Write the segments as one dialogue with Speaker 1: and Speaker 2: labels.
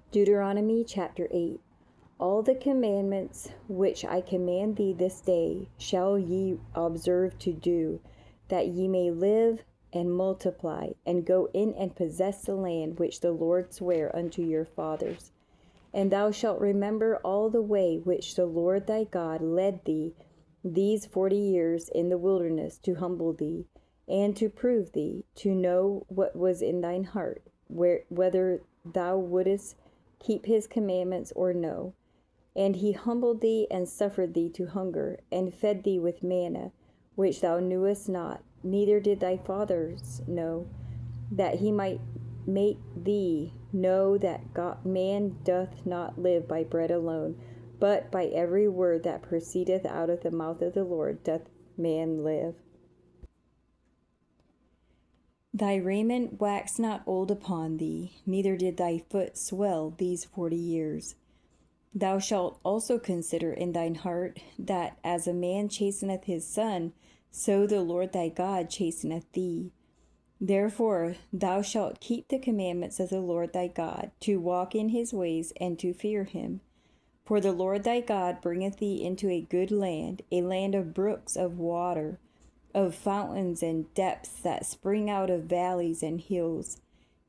Speaker 1: Deuteronomy chapter 8. All the commandments which I command thee this day shall ye observe to do, that ye may live and multiply, and go in and possess the land which the Lord sware unto your fathers. And thou shalt remember all the way which the Lord thy God led thee these 40 years in the wilderness, to humble thee, and to prove thee, to know what was in thine heart, whether thou wouldest keep his commandments or no. And he humbled thee, and suffered thee to hunger, and fed thee with manna, which thou knewest not, neither did thy fathers know, that he might make thee know that man doth not live by bread alone, but by every word that proceedeth out of the mouth of the Lord doth man live. Thy raiment waxed not old upon thee, neither did thy foot swell these 40 years. Thou shalt also consider in thine heart that as a man chasteneth his son, so the Lord thy God chasteneth thee. Therefore thou shalt keep the commandments of the Lord thy God, to walk in his ways, and to fear him. For the Lord thy God bringeth thee into a good land, a land of brooks of water, of fountains and depths that spring out of valleys and hills,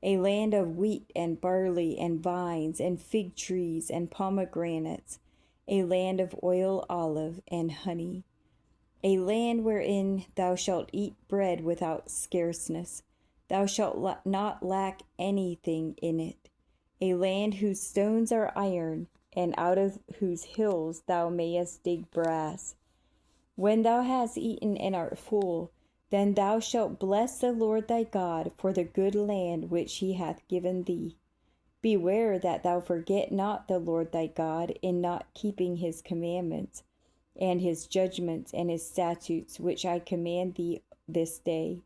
Speaker 1: a land of wheat and barley and vines and fig trees and pomegranates, a land of oil, olive, and honey, a land wherein thou shalt eat bread without scarceness. Thou shalt not lack anything in it, a land whose stones are iron, and out of whose hills thou mayest dig brass. When thou hast eaten and art full, then thou shalt bless the Lord thy God for the good land which he hath given thee. Beware that thou forget not the Lord thy God in not keeping his commandments, and his judgments, and his statutes, which I command thee this day.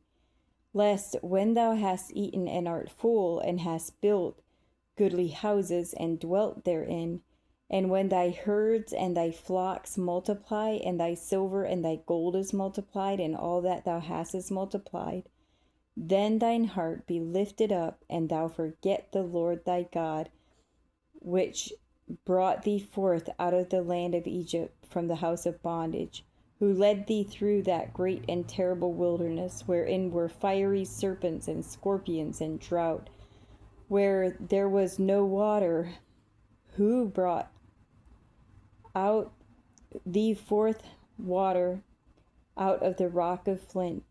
Speaker 1: Lest when thou hast eaten and art full, and hast built goodly houses, and dwelt therein, and when thy herds and thy flocks multiply, and thy silver and thy gold is multiplied, and all that thou hast is multiplied, then thine heart be lifted up, and thou forget the Lord thy God, which brought thee forth out of the land of Egypt from the house of bondage, who led thee through that great and terrible wilderness, wherein were fiery serpents and scorpions and drought, where there was no water, who brought out thee forth water out of the rock of flint,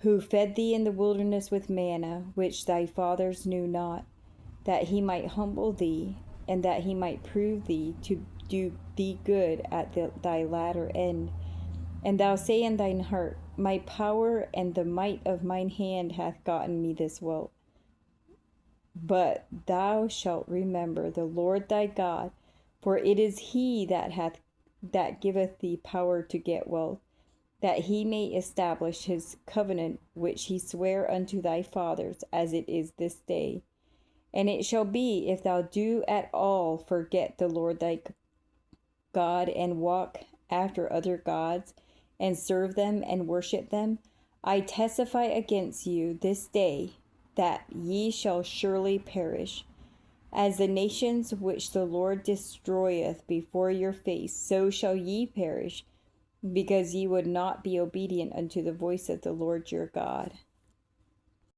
Speaker 1: who fed thee in the wilderness with manna, which thy fathers knew not, that he might humble thee, and that he might prove thee to do thee good at thy latter end. And thou say in thine heart, my power and the might of mine hand hath gotten me this wealth. But thou shalt remember the Lord thy God, for it is he that giveth thee power to get wealth, that he may establish his covenant which he sware unto thy fathers, as it is this day. And it shall be, if thou do at all forget the Lord thy God, and walk after other gods, and serve them and worship them, I testify against you this day that ye shall surely perish. As the nations which the Lord destroyeth before your face, so shall ye perish, because ye would not be obedient unto the voice of the Lord your God.